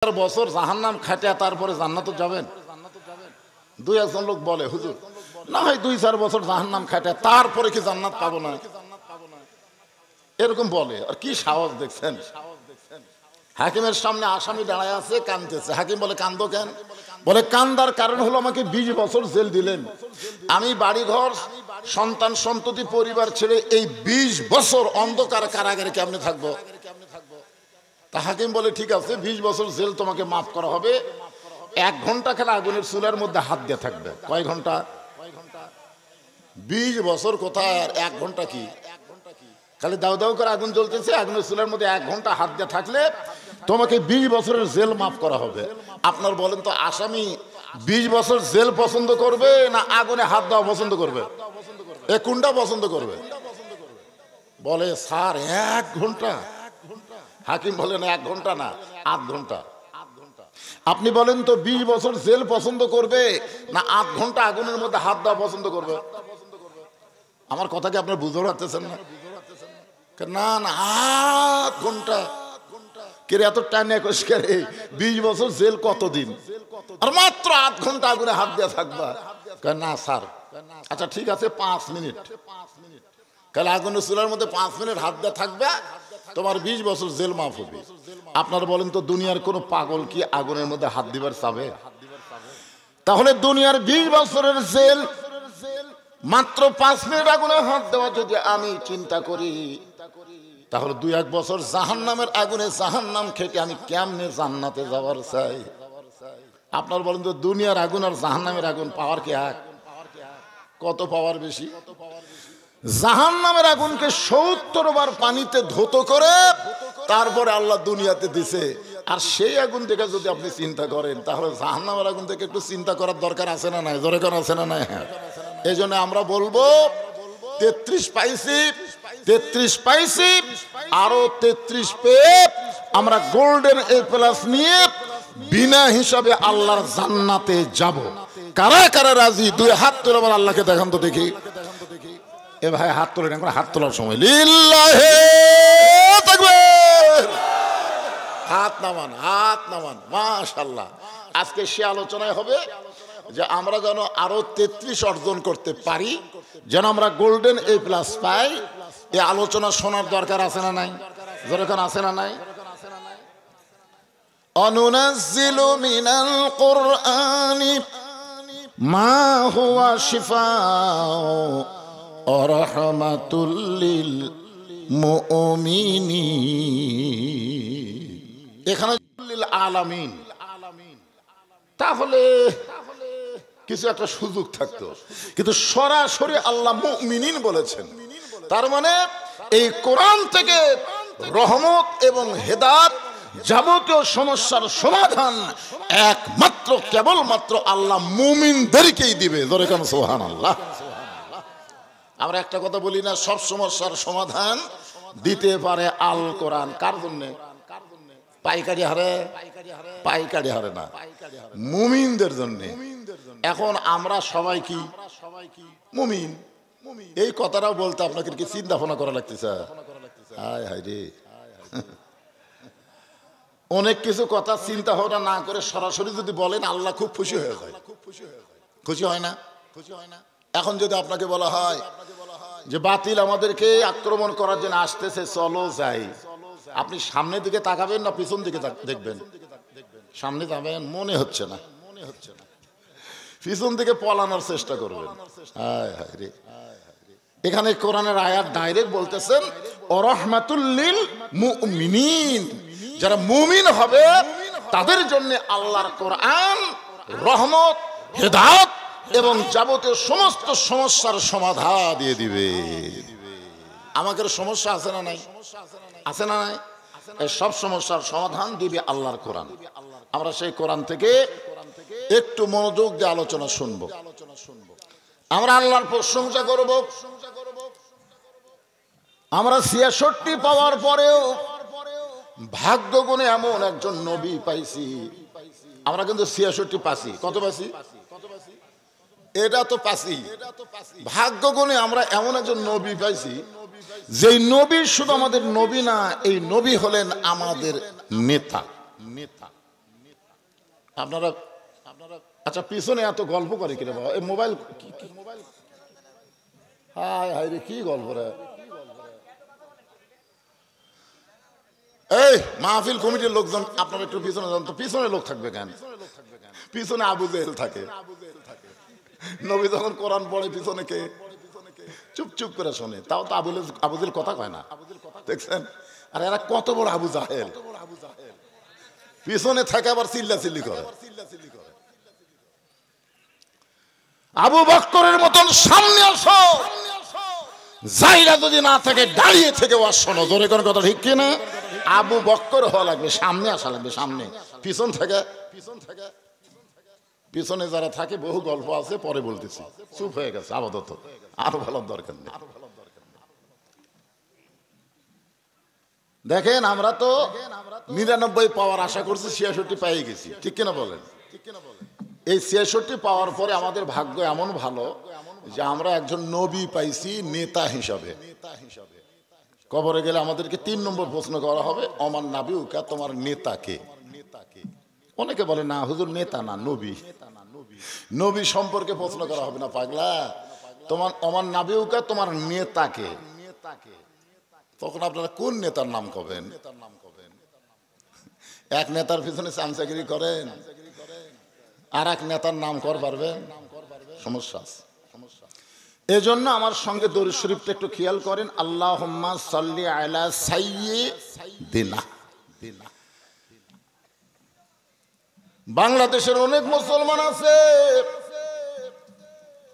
বছর জাহান্নাম খাটিয়া তারপরে জান্নাতে যাবেন। দুই একজন লোক বলে হুজুর না হয় 2-4 বছর জাহান্নাম খাটিয়া তারপরে কি জান্নাত পাবো না, এরকম বলে। আর কি সাহস দেখছেন, হাকিমের সামনে আসামি দাঁড়ায় আছে, কাঁদতেছে। হাকিম বলে কান্দো কেন? বলে কান্দার কারণ হলো আমাকে 20 বছর জেল দিলেন, আমি বাড়িঘর সন্তান সন্ততি পরিবার ছেড়ে এই 20 বছর অন্ধকার কারাগারে কেমনে থাকবো? তা হাকিম বলে ঠিক আছে 20 বছর জেল তোমাকে মাফ করা হবে, 1 ঘন্টা খেলা আগুনের চুলার মধ্যে হাত দিয়ে থাকবে। কয় ঘন্টা? 20 বছর কোথায় আর 1 ঘন্টা কি? খালি দাও দাও করে আগুন জ্বলতেছে, আগুনের চুলার মধ্যে 1 ঘন্টা হাত দিয়ে থাকলে তোমাকে 20 বছরের জেল মাফ করা হবে। আপনার বলেন তো আসামি 20 বছর জেল পছন্দ করবে না আগুনে হাত দেওয়া পছন্দ করবে? এ কোনটা পছন্দ করবে? বলে স্যার 1 ঘন্টা। হাকিম বলেন 1 ঘন্টা না 8 ঘন্টা। আপনি বলেন তো 20 বছর জেল পছন্দ করবে না 8 ঘন্টা আগুনের মধ্যে হাত দেওয়া পছন্দ করবে? আমার কথা কি আপনার বুঝতে পারতেছেন না? না না 8 ঘন্টা। কেরে এত টাইম একুশ করে 20 বছর জেল কতদিন আর মাত্র 8 ঘন্টা আগুনে হাত দেওয়া থাকবা? না স্যার। আচ্ছা ঠিক আছে 5 মিনিট। কালে আগুনের চুলার মধ্যে 5 মিনিট হাত দেওয়া থাকবে, তোমার 20 বছর জেল মাফ হবে। আপনার বলেন তো দুনিয়ার কোন পাগল কি আগুনের মধ্যে হাত দিবার চাবে? তাহলে দুনিয়ার 20 বছরের জেল মাত্র 5 মিনিট আগুনে হাত দেওয়া যদি আমি চিন্তা করি, তাহলে 2-1 বছর জাহান্নামের আগুনে জাহান্নাম খেটে আমি কেমনে জান্নাতে যাওয়ার চাই? আপনার বলেন তো দুনিয়ার আগুন আর জাহান্নামের আগুন পাওয়ার কি এক? কত পাওয়ার বেশি? জাহান্নামের আগুনকে 70 বার পানিতে ধৌত করে তারপরে আল্লাহ দুনিয়াতে দিছে। আর সেই আগুন থেকে যদি আপনি চিন্তা করেন, তাহলে জাহান্নামের আগুন থেকে একটু চিন্তা করার দরকার আছে না নাই? জোরে কোন আছে না নাই? হ্যাঁ, এই জন্য আমরা বলবো 33 পাইছি, 33 পাইছি, আরো 33 পেয়ে আমরা গোল্ডেন A+ নিয়ে বিনা হিসাবে আল্লাহর জান্নাতে যাব। কারা কারা রাজি? 2 হাত তুলে আবার আল্লাহকে দেখান তো দেখি। এ ভাই হাত তোলেন, এখন হাত তোলার সময়। লিল্লাহে তাকবীর। হাত নামান, হাত নামান। মাশাআল্লাহ। আজকে সে আলোচনায় হবে যে আমরা যেন আরো 33 অর্জন করতে পারি, যেন আমরা গোল্ডেন A+ পাই। এই আলোচনা শোনার দরকার আছে না নাই? যেরকম আছে না নাই? অনুনাজ্জিলু মিনাল কুরআনি মা হুয়া শিফাউ ওয়া রাহমাতুল লিল মুমিনিন। এখানে লিল আলামিন, তাহলে কিছু একটা সুযোগ থাকতো, কিন্তু সরাসরি আল্লাহ মুমিনিন বলেছেন। তার মানে এই কোরআন থেকে রহমত এবং হেদায়েত, যাবতীয় সমস্যার সমাধান একমাত্র কেবলমাত্র আল্লাহ মুমিনদেরকেই দিবে। জোরে কান সুবহানাল্লাহ। আমরা একটা কথা বলি না, সব সমস্যার সমাধান দিতে পারে আল কোরআন। কার জন্য? পাইকারি হারে? পাইকারি হারে না, মুমিনদের জন্য। এখন আমরা সবাই কি মুমিন? এই কথাটাও বলতে আপনাকে কি চিন্তা ভাবনা করা লাগতেছে? হায় হায় রে, অনেক কিছু কথা চিন্তা ভাবনা না করে সরাসরি যদি বলেন আল্লাহ খুব খুশি হয়ে যায়। খুশি হয় না? খুশি হয় না? এখন যদি আপনাকে বলা হয় যে বাতিল আমাদেরকে আক্রমণ করার জন্য আসতেছে, চলো যাই, আপনি সামনের দিকে তাকাবেন না পিছন দিকে দেখবেন? সামনে যাবেন মনে হচ্ছে না, পিছন দিকে পলানোর চেষ্টা করবেন। হায় হায় রে, এখানে কোরআনের আয়াত ডাইরেক্ট বলতেছেন ওয়া রাহমাতুল লিল মুমিনিন। যারা মুমিন হবে তাদের জন্য আল্লাহর কোরআন রহমত, হেদায়েত এবং যাবতীয় সমস্ত সমস্যার সমাধান দিয়ে দিবে। আমাদের সমস্যা আছে না নাই? আছে না নাই? এই সব সমস্যার সমাধান দিবে আল্লাহর কোরআন। আমরা সেই কোরআন থেকে একটু মনোযোগ দিয়ে আলোচনা শুনবো। আমরা আল্লাহর প্রশংসা করব। আমরা 66 পাওয়ার পরেও ভাগ্য গুণে এমন একজন নবী পাইছি। আমরা কিন্তু 66 পাইছি। কত পাইছি? এটা তো পাইছি। ভাগ্য গুণে আমরা এমন একজন নবী পাইছি, যেই নবী শুধু আমাদের নবী না, এই নবী হলেন আমাদের নেতা। আপনারা আচ্ছা পিছনে এত গল্প করে কিরে বাবা, এই মোবাইল হায় হায় রে, কি গল্প রে। এই মাহফিল কমিটির লোকজন আপনারা একটু পিছনে যান তো। পিছনে লোক থাকবে কেন? পিছনে আবু জেহেল থাকে। নবী যখন কোরআন পড়ে পিছনে কে? চুপ চুপ করে শোনে, তাও তো আবু জেহেল কথা কয় না, দেখছেন? আর এরা কত বড় আবু জাহেল, পিছনে থাকে আবার চিল্লাচিল্লি করে। আবু বকরের মতন সামনে আসো, জায়গা যদি না থাকে দাঁড়িয়ে থেকে ওয়াজ শোনো। জোরে কোন কথা ঠিক কিনা? আবু বকর হওয়া লাগবে, সামনে আসা লাগবে, সামনে। পিছন থেকে পিছনে যারা থাকে বহু গল্প আছে, পরে বলতেছি, চুপ হয়ে গেছে আপাতত, আরো বলার দরকার নেই। দেখেন আমরা তো 99 পাওয়ার আশা করছি, 66 পেয়ে গেছি, ঠিক কিনা বলেন? এই 66 পাওয়ার পরে আমাদের ভাগ্য এমন ভালো যে আমরা একজন নবী পাইছি নেতা হিসাবে। কবরে গেলে আমাদেরকে 3 নম্বর প্রশ্ন করা হবে, অমান নাবিউকা, তোমার নেতা কে? অনেকে বলে না হুজুর নেতা না, নবী। নবী সম্পর্কে প্রশ্ন করা হবে না পাগলা, তোমার অমান নাবিউকা, তোমার নেতা কে? তখন আপনারা কোন নেতার নাম করবেন? এক নেতার পিছনে চামচাগিরি করেন, আর এক নেতার নাম কর পারবেন? সমস্যা আছে। এজন্য আমার সঙ্গে দরুদ শরীফটা একটু খেয়াল করেন, আল্লাহুম্মা সাল্লি আলা সাইয়্যিদিনা। বাংলাদেশের অনেক মুসলমান আছে,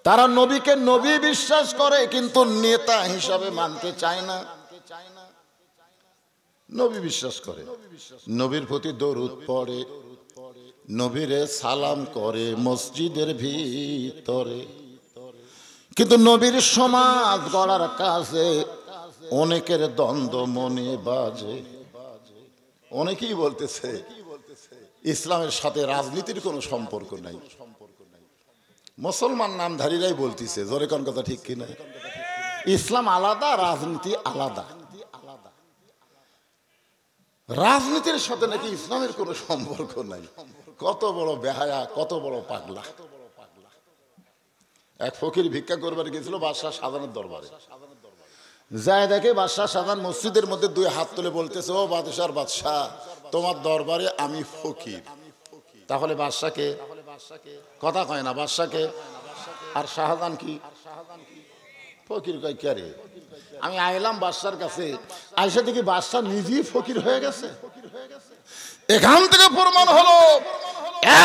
তারা নবীকে নবী বিশ্বাস করে কিন্তু নেতা হিসাবে মানতে চায় না। নবী বিশ্বাস করে, নবীর প্রতি দরুদ পড়ে, নবীরে সালাম করে মসজিদের ভিতরে, কিন্তু নবীর সমাজ গড়ার কাজে অনেকের দ্বন্দ্ব মনে বাজে। অনেকেই বলতেছে ইসলামের সাথে রাজনীতির কোনো সম্পর্ক নাই। মুসলমান নামধারীরাই বলতেছে, জোরে কোন কথা ঠিক কিনা? ইসলাম আলাদা, রাজনীতি আলাদা। রাজনীতির সাথে নাকি ইসলামের কোনো সম্পর্ক নাই। কত বড় বেহায়া, কত বড় পাগলা। এক ফকির ভিক্ষা করবার গেছিল বাদশাহ শাহজাহানের দরবারে, যায় দেখে বাদশাহ শাহজাহান মসজিদের মধ্যে 2 হাত তুলে বলতেছে, ও বাদশার বাদশাহ, তোমার দরবারে আমি ফকির। তাহলে বাদশাকে কথা কয় না, বাদশাকে। আর শাহজাহান কি ফকির কয় কে রে? আমি আইলাম বাদশার কাছে, আইসা দেখি বাদশা নিজেই ফকির হয়ে গেছে। এখান থেকে প্রমাণ হলো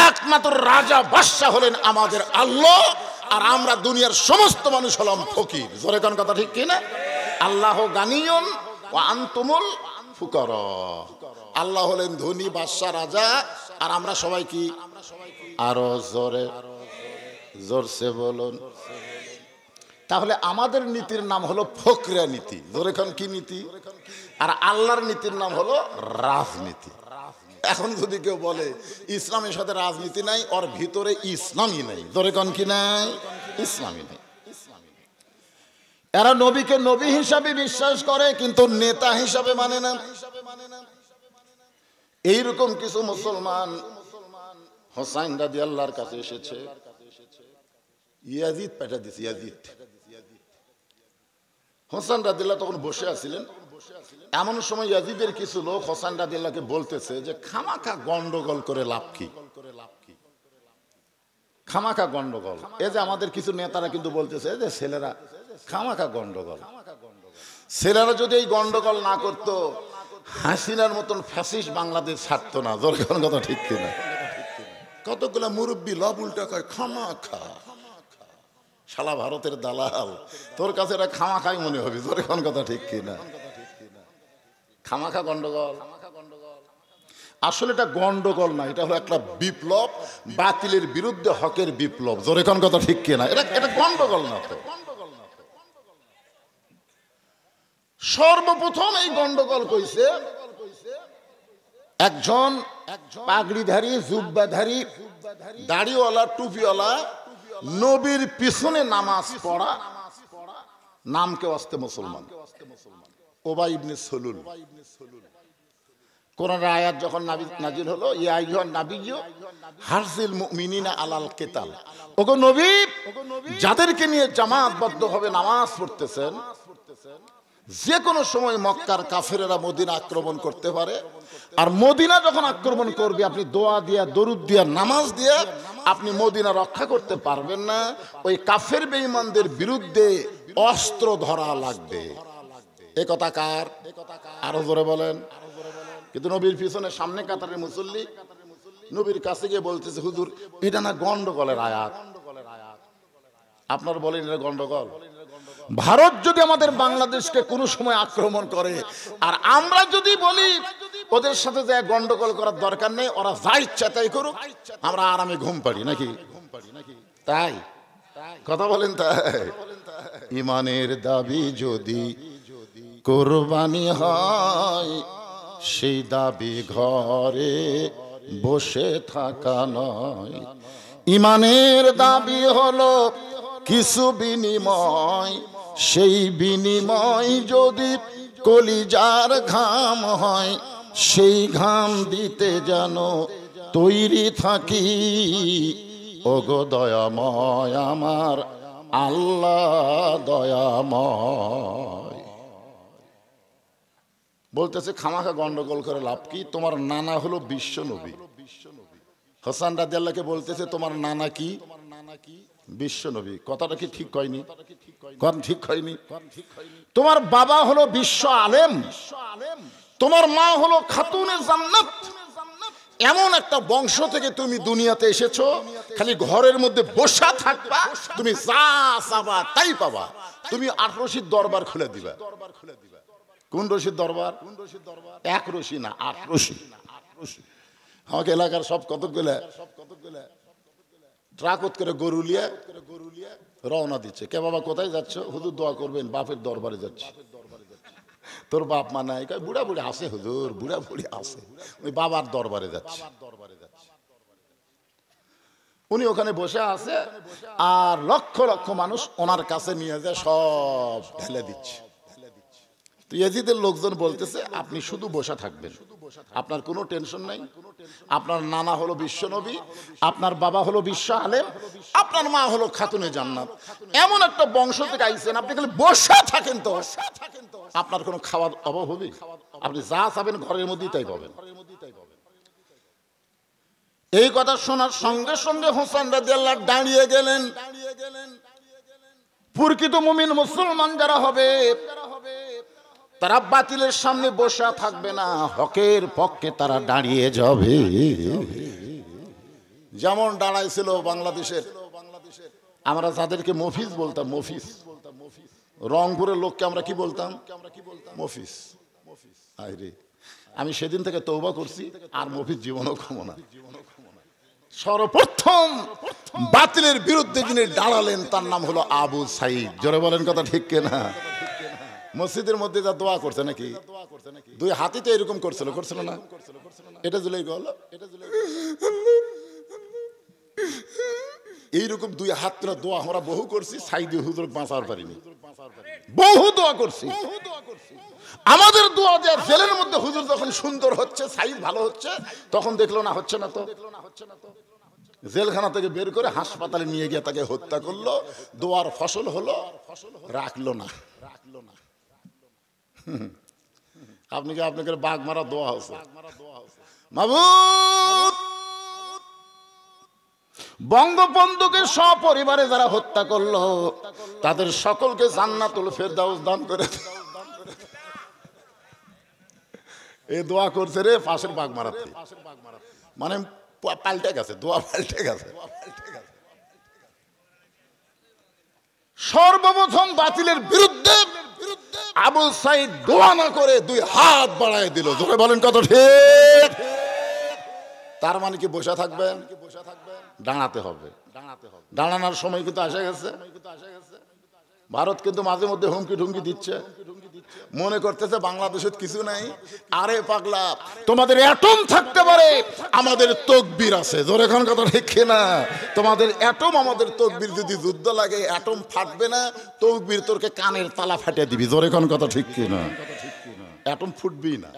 একমাত্র রাজা বাদশা হলেন আমাদের আল্লাহ, আর আমরা দুনিয়ার সমস্ত মানুষ হলাম ফকির। জোরে কোন কথা ঠিক কিনা? আল্লাহ গানিয়ুন ওয়া আনতুমুল ফুকারা। আল্লাহ হলেন ধনী, বাদশা রাজা, আর আমরা সবাই কি? আরো জোরে জোরসে বলুন। তাহলে আমাদের নীতির নাম হলো ফকরা নীতি। জোরে কোন কি নীতি? আর আল্লাহর নীতির নাম হলো রাজনীতি। এখন যদি কেউ বলে ইসলামের সাথে রাজনীতি নাই, ওর ভিতরে ইসলামই নাই। জোরে কোন কি নাই? ইসলামই নাই। এরা নবীকে নবী হিসাবে বিশ্বাস করে কিন্তু নেতা হিসাবে মানে না। এইরকম কিছু মুসলমান হোসাইন রাদিয়াল্লাহর কাছে এসেছে, ইয়াজিদ পাঠা দিছে। ইয়াজিদ হোসেন রাদিয়াল্লাহ তখন বসে আছিলেন। এমন সময় ইয়াজিদের কিছু লোক হোসেন রাদিয়াল্লাহকে বলতেছে যে খামাখা গন্ডগোল করে লাভ কি? খামাখা গন্ডগোল। এই যে আমাদের কিছু নেতারা কিন্তু বলতেছে যে ছেলেরা খামাখা গন্ডগোল। ছেলেরা যদি এই গন্ডগোল না করতো, হাসিনার মতন ফ্যাসিস্ট বাংলাদেশ ছাড়তো না। জোর কথা ঠিক কিনা? কতগুলা মুরব্বী লব উল্টা কয় খামাখা। শালা ভারতের দালাল, তোর কাছে এটা খামাখাই মনে হবে। জোরে কোন কথা ঠিক কিনা? খামাখা গন্ডগোল। আসলে এটা গন্ডগোল না, এটা হলো একটা বিপ্লব, বাতিলের বিরুদ্ধে হকের বিপ্লব। জোরে কোন কথা ঠিক কিনা? এটা গন্ডগোল না তো। সর্বপ্রথম এই গন্ডগোল কইছে একজন পাগড়িধারী, জুব্বাধারী, দাড়িওয়ালা, টুপিওয়ালা, নবীর পিছনে নামাজ পড়া, নামকে ওয়াস্তে মুসলমান, উবাই ইবনে সলুল। কোরআনের আয়াত যখন নাজিল হলো, ইয়া আইয়ুহান নাবিয়্যু হারজিল মুমিনিনা আলাল কিতাল, ওগো নবী যাদেরকে নিয়ে জামাতবদ্ধভাবে নামাজ পড়তেছেন, যে কোনো সময় মক্কার কাফেরেরা মদিনা আক্রমণ করতে পারে, আর মদিনা যখন আক্রমণ করবে আপনি দোয়া দিয়া, দরুদ দিয়া, নামাজ দিয়া আপনি মদিনা রক্ষা করতে পারবেন না। ওই কাফের বেঈমানদের বিরুদ্ধে অস্ত্র ধরা লাগবে। এ কথা কার? আরো জোরে বলেন। কিন্তু নবীর পিছনে সামনে কাতারের মুসল্লি নবীর কাছে গিয়ে বলতেছে, হুজুর এটা না গন্ডগোলের আয়াত। আপনার বলেন এটা গন্ডগোল? ভারত যদি আমাদের বাংলাদেশকে কোনো সময় আক্রমণ করে আর আমরা যদি বলি ওদের সাথে যে গন্ডগোল করার দরকার নেই, ওরা যা ইচ্ছা তাই করুক, আমরা আরামে ঘুম পাড়ি নাকি? তাই কথা বলেন? তাই ইমানের দাবি যদি কোরবানি হয়, সেই দাবি ঘরে বসে থাকা নয়। ইমানের দাবি হলো কিছু বিনিময়, সেই বিনিময় যদি কলিজার ঘাম হয়, সেই ঘাম দিতে যেন তৈরি থাকি। ওগো দয়াময় আমার আল্লাহ দয়াময়। বলতেছে খামাখা গন্ডগোল করে লাভ কি? তোমার নানা হলো বিশ্ব নবী। হাসান রাদিয়াল্লাহকে বলতেছে তোমার নানা কি? বিশ্ব নবী। কথাটা কি ঠিক হয়নি? ঠিক হয়নি? তোমার বাবা হলো বিশ্ব আলেম, তোমার মা হলো খাতুনে জান্নাত। এমন একটা বংশ থেকে তুমি দুনিয়াতে এসেছো, খালি ঘরের মধ্যে বসা থাকবা, তুমি যা চাবা তাই পাবা। তুমি 8 রশির দরবার খুলে দিবা। কোন রশির দরবার? এক রশি না, 8 রশি। আমাকে এলাকার সব কতকগুলা ট্রাকত করে গরুলিয়া রওনা দিচ্ছে। কে বাবা কোথায় যাচ্ছ? হুজুর দোয়া করবেন, বাপের দরবারে যাচ্ছি। তোর বাপ মা নাই? বুড়া বুড়ি আছে হুজুর, বুড়া বুড়ি আছে, ওই বাবার দরবারে যাচ্ছে। উনি ওখানে বসে আছে আর লক্ষ লক্ষ মানুষ ওনার কাছে নিয়ে যায়, সব ঢেলে দিচ্ছে। তো ইয়াজিদের লোকজন বলতেছে আপনি শুধু বসে থাকবেন, আপনার কোনো টেনশন নাই। আপনার নানা হলো বিশ্ব নবী, আপনার বাবা হলো বিশ্ব আলেম, আপনার মা হলো খাতুনে জান্নাত। এমন একটা বংশ থেকে আইছেন, আপনি খালি বসে থাকেন তো আপনার কোনো খাওয়ার অভাব হবে? আপনি যা চাবেন ঘরের মধ্যেই তাই পাবেন। এই কথা শোনার সঙ্গে সঙ্গে হোসেন রাদিয়াল্লাহু দাঁড়িয়ে গেলেন। প্রকৃত মুমিন মুসলমান যারা হবে তারা বাতিলের সামনে বসে থাকবে না, হকের পক্ষে তারা দাঁড়িয়ে যাবে। যেমন দাঁড়াইছিল বাংলাদেশের, আমরা যাদেরকে মফিজ বলতাম, মফিজ, রংপুরের লোককে আমরা কি বলতাম? মফিজ। আরে আমি সেদিন থেকে তওবা করছি, আর মফিজ জীবনও খাবো না। সর্বপ্রথম বাতিলের বিরুদ্ধে যিনি দাঁড়ালেন তার নাম হলো আবু সাইদ। জোরে বলেন কথা ঠিক কিনা? মসজিদের মধ্যে যা দোয়া করছে নাকি, দুই হাতিতে এরকম করছিল না? এটা জুলাই গেল, এইরকম দুই হাত তোরা দোয়া আমরা বহু করছি। সাইদি হুজুর বাঁচার পারিনি, বহু দোয়া করছি। আমাদের দোয়া যে জেলের মধ্যে হুজুর যখন সুন্দর হচ্ছে, সাইদ ভালো হচ্ছে, তখন দেখলো না হচ্ছে না, তো জেলখানা থেকে বের করে হাসপাতালে নিয়ে গিয়ে তাকে হত্যা করলো। দোয়ার ফসল হলো, রাখলো না। আপনি কি আপনাকে বাঘ মারা দোয়া হচ্ছে? মাবুদ বঙ্গবন্ধুকে সপরিবারে যারা হত্যা করলো তাদের সকলকে জান্নাতুল ফেরদাউস দান করে। এই দোয়া করছে রে পাশের বাঘ মারাতে, মানে পাল্টে গেছে, দোয়া পাল্টে গেছে। সর্বপ্রথম বাতিলের বিরুদ্ধে আবু সাইদ দোয়া না করে দুই হাত বাড়ায় দিল। জোরে বলেন কত ঠিক? তার মানে কি বসে থাকবেন? দাঁড়াতে হবে। দাঁড়ানোর সময় কিন্তু আসে গেছে। ভারত কিন্তু মাঝে মধ্যে হুমকি ঢুমকি দিচ্ছে, মনে করতেছে বাংলাদেশের কিছু নাই। আরে পাগলা, তোমাদের অ্যাটম থাকতে পারে, আমাদের তকবীর আছে। জোরে কোন কথা ঠিক না? তোমাদের অ্যাটম, আমাদের তকবীর, যদি যুদ্ধ লাগে অ্যাটম ফাটবে না, তকবীর তোরকে কানের তালা ফাটিয়ে দিবি। জোরে কোন কথা ঠিক না? অ্যাটম ফুটবি না।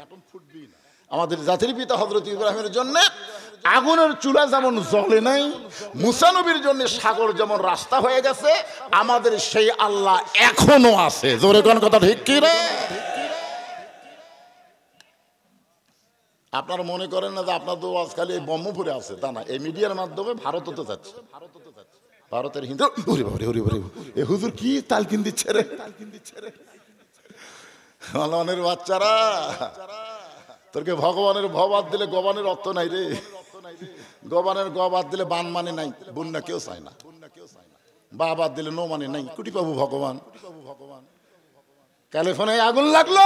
আমাদের জাতির পিতা হযরত ইব্রাহিমের জন্য আগুনের চুলা যেমন জ্বলে নাই, মুসা নবীর জন্য সাগর যেমন রাস্তা হয়ে গেছে, আমাদের সেই আল্লাহ এখনো আছে। জোরে কোন কথা ঠিক কি রে? আপনারা মনে করেন না যে আপনার তো আজকাল এই ব্রহ্মপুরে আছে, তা না। এই মিডিয়ার মাধ্যমে ভারত হতে যাচ্ছে। ভারতের হিন্দু এ হুজুর কি তালকিন দিচ্ছে রে, ভগবানের বাচ্চারা, তোরকে ভগবানের ভ বাদ দিলে গবানের অর্থ নাই রে। গবানের গ বাদ দিলে বান মানে নাই, বন্যা কেউ চায় না। বা বাদ দিলে নো মানে নাই, কুটি পাবো ভগবান। ক্যালিফোর্নিয়ায় আগুন লাগলো,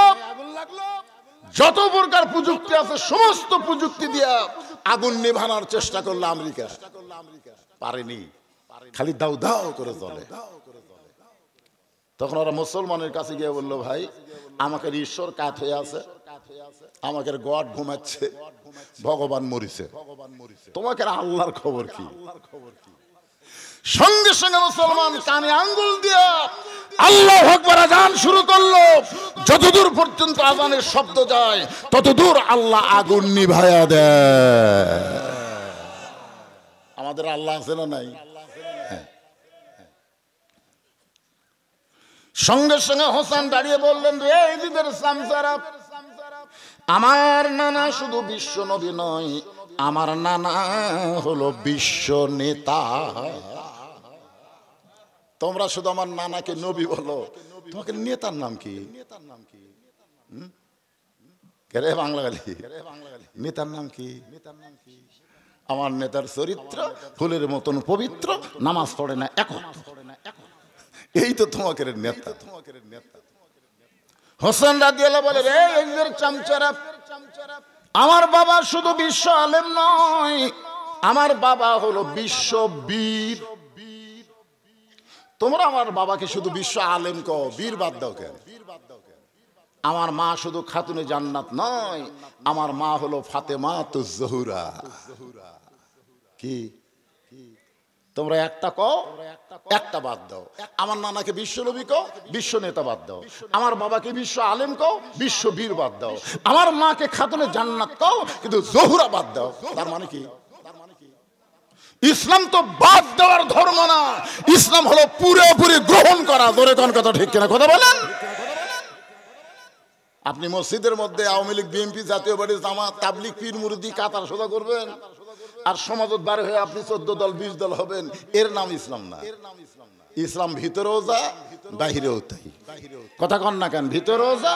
যত প্রকার প্রযুক্তি আছে সমস্ত প্রযুক্তি দিয়া আগুন নিভানোর চেষ্টা করলো আমেরিকা, পারেনি, খালি দাউ দাউ করে জ্বলে। তখন ওরা মুসলমানের কাছে গিয়ে বললো, ভাই আমাকে ঈশ্বর কাঠ হয়ে আছে, আমাকে গড ঘুমাচ্ছে, ভগবান মরিছে, তোমাকে আল্লাহর খবর কি? সঙ্গে সঙ্গে মুসলমান কানে আঙ্গুল দিয়া আল্লাহু আকবার আযান শুরু করলো। যতদূর পর্যন্ত আযানের শব্দ যায় ততদূর আল্লাহ আগুন নিভায়া দেয়। আমাদের আল্লাহ আছে না নাই? সঙ্গে সঙ্গে হোসেন দাঁড়িয়ে বললেন, রে ইজিদের সামসারা, আমার নানা শুধু বিশ্ব নবী নয়, আমার নানা হলো বিশ্ব নেতা। তোমরা শুধু আমার নানাকে নবী বলো, তোমাকে নেতার নাম কি? রে বাংলাগালি, নেতার নাম কি? আমার নেতার চরিত্র ফুলের মতন পবিত্র, নামাজ পড়ে না এখন, এই তো তোমাকে নেতা। হোসেন রাদিয়াল্লাহু বলে, রে এদের চামচারা, আমার বাবা শুধু বিশ্ব আলেম নয়, আমার বাবা হলো বিশ্ব বীর। তোমরা আমার বাবাকে শুধু বিশ্ব আলেম কও, বীর বাদ দাও কেন? আমার মা শুধু খাতুনে জান্নাত নয়, আমার মা হলো ফাতেমাতুজ জোহরা। কি তোমরা একটা কও, একটা বাদ দাও। আমার নানাকে বিশ্ব নবী কও, বিশ্ব নেতা বাদ দাও। আমার বাবাকে বিশ্ব আলেম কও, বিশ্ব বীর বাদ দাও। আমার মাকে খাতুনে জান্নাত কও, কিন্তু জোহরা বাদ দাও। তার মানে কি? ইসলাম তো বাদ দেওয়ার ধর্ম না, ইসলাম হলো পুরোপুরি গ্রহণ করা। ধরে কোন কথা ঠিক কিনা কথা বলেন? আপনি মসজিদের মধ্যে আওয়ামী লীগ, বিএনপি, জাতীয় পার্টি, জামাত, তাবলিগ, পীর মুরিদি কাতার সোজা করবেন, আর সমাজত বার হয়ে আপনি 14 দল 20 দল হবেন, এর নাম ইসলাম না। ইসলাম ভিতরেও যা, বাহিরেও তাই। কথা কন না কেন? ভিতরেও যা,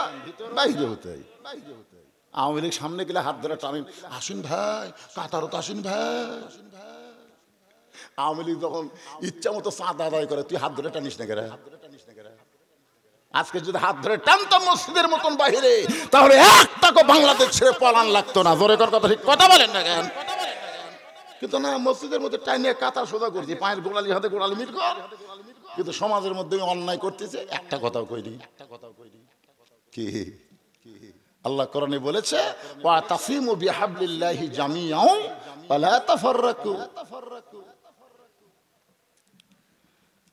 বাহিরেও তাই। আওয়ামী লীগ সামনে গেলে হাত ধরে টানেন, আসুন ভাই, কাতারও তো আসুন ভাই। আওয়ামী লীগ যখন ইচ্ছা মতো চাঁদা আদায় করে, তুই হাত ধরে টানিস না কেন? আজকে যদি হাত ধরে টানতাম মসজিদের মতন বাহিরে, তাহলে একটাকে বাংলাদেশ ছেড়ে পালান লাগতো না। জোরে কর কথা ঠিক কথা বলেন না কেন? কিন্তু না, মসজিদের মধ্যে টাইনিয়ে কাতার সোজা করছি, পায়ের গোড়ালি হাতে গোড়ালি মিট কর, কিন্তু সমাজের মধ্যে অন্যায় করতেছে, একটা কথাও কইনি। কি আল্লাহ কোরআনে বলেছে, ওয়া তাসিমু বিহাবলিল্লাহি জামিআন ওয়া লা তাফাররাকু।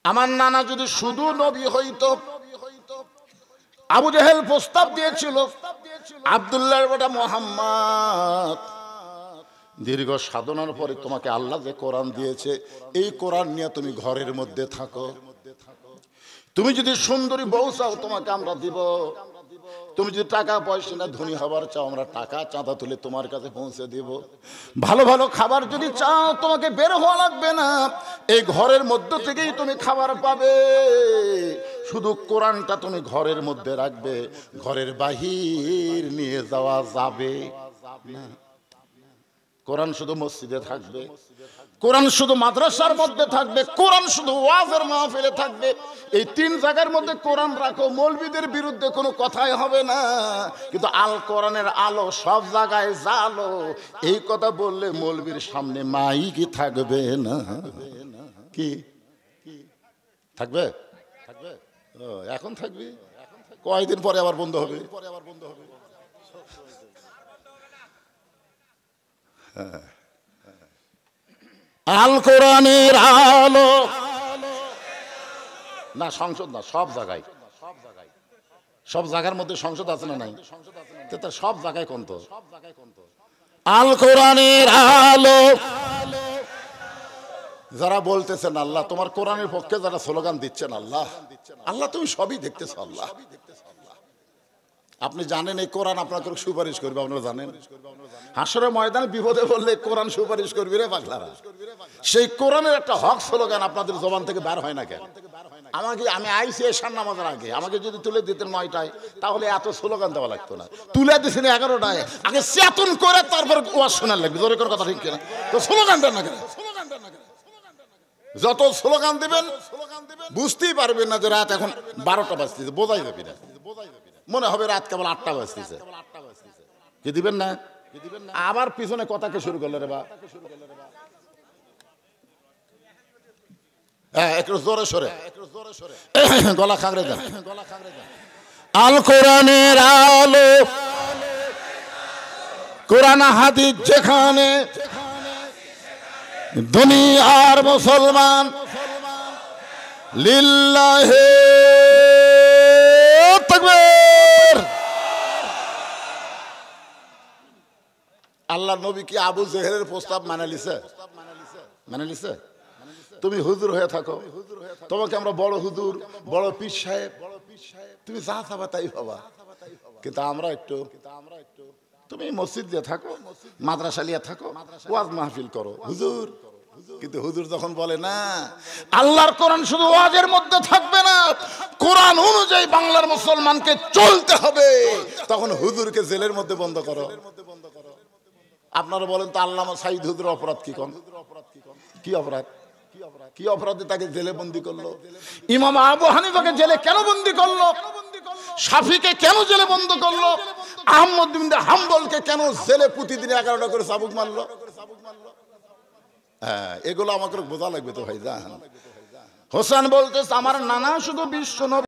আমার নানা যদি শুধু নবী হইতো, আবু জেহেল প্রস্তাব দিয়েছিল, আব্দুল্লাহর বেটা মুহাম্মদ, দীর্ঘ সাধনার পরে তোমাকে আল্লাহ যে কোরআন দিয়েছে, এই কোরআন নিয়ে তুমি ঘরের মধ্যে থাকো। তুমি যদি সুন্দরী বউ চাও, তোমাকে আমরা দিব। তুমি যদি টাকা পয়সা না ধনী হবার চাও, আমরা টাকা চাঁদা তুলে তোমার কাছে পৌঁছে দিব। ভালো ভালো খাবার যদি চাও, তোমাকে বের হওয়া লাগবে না, এই ঘরের মধ্য থেকেই তুমি খাবার পাবে। শুধু কোরআনটা তুমি ঘরের মধ্যে রাখবে, ঘরের বাহির নিয়ে যাওয়া যাবে না। কোরআন শুধু মসজিদে থাকবে, কোরআন শুধু মাদ্রাসার মধ্যে থাকবে, কোরআন শুধু ওয়াজের মাহফিলে থাকবে। এই 3 জায়গার মধ্যে কোরআন রাখো, মৌলবীদের বিরুদ্ধে কোনো কথাই হবে না। কিন্তু আল কোরআনের আলো সব জায়গায় জালো, এই কথা বললে মৌলবীর সামনে মাইকই থাকবে না। কি থাকবে? এখন থাকবে, কয়েকদিন পরে আবার বন্ধ হবে। আল কোরআনের আলো না, সংসদ না, সব জায়গায়, সব জায়গার মধ্যে সংসদ আছে না নাই? তার সব জায়গায় কোনতো আল কোরআনের আলো। যারা বলতেছেন আল্লাহ তোমার কোরআনের পক্ষে, যারা স্লোগান দিচ্ছেন আল্লাহ আল্লাহ তুমি সবই দেখতেছ আল্লাহ। আপনি জানেন এই কোরআন আপনাকে সুপারিশ করবে, আপনারা জানেন হাসরের ময়দানে বিপদে বললে কোরআন সুপারিশ করবি রে পাগলারা। সেই কোরআনের একটা হক স্লোগান আপনাদের জবান থেকে বের হয় না কেন? আমি আইসি এশার নামাজের আগে আমাকে যদি তুলে দিতেন 9টায়, তাহলে এত স্লোগান দেওয়া লাগতো না। তুলে দিয়েছেন 11টায়, আগে চেতন করে তারপর ওয়াজ শোনার লাগবে। জোরে কোনো কথা ঠিক কিনা? তো স্লোগান দেন না কেন? যত স্লোগান দিবেন বুঝতেই পারবেন না যে রাত এখন 12টা বাজতেছে, বোঝাই যাবে না, মনে হবে রাত কেবল 8টা বাজতেছে। কি দিবেন না? আবার পিছনে কথাকে শুরু করলো রে বা, একটু জোরে সরে গলা খাগড়ে দেন। আল কোরআনের আলো, কোরআন হাদিস যেখানে, দুনিয়ার মুসলমান লিল্লাহি তাকবীর। আল্লাহর নবী কি আবু জেহেলের প্রস্তাব মানে লিছে? মানে লিছে? তুমি হুজুর হয়ে থাকো, তোমাকে আমরা বড় হুজুর, বড় পীর সাহেব, তুমি যা চাবা তাই বাবা, কিন্তু আমরা একটু, তুমি মসজিদ দিয়ে থাকো, মাদ্রাসা লিয়ে থাকো, ওয়াজ মাহফিল করো হুজুর। কিন্তু হুজুর যখন বলে না আল্লাহর কোরআন শুধু ওয়াজের মধ্যে থাকবে না, কোরআন অনুযায়ী বাংলার মুসলমানকে চলতে হবে, তখন হুজুরকে জেলের মধ্যে বন্ধ করো। আপনারা বলেন তো আল্লামা সাইদ হুজুর অপরাধ কি? কোন কি অপরাধ? কি অপরাধে তাকে জেলে বন্দী করলো? ইমাম আবু হানিফাকে জেলে কেন বন্দী করলো? শাফিকে কেন জেলে বন্ধ করলো? আহমদ বিন হাম্বলকে কেন জেলে প্রতিদিন 11টা করে চাবুক মারলো? হ্যাঁ, এগুলো আমাকে বোঝা লাগবে তো ভাই। জান হোসেন বলতেছে আমার নানা শুধু বিশ্ব নবী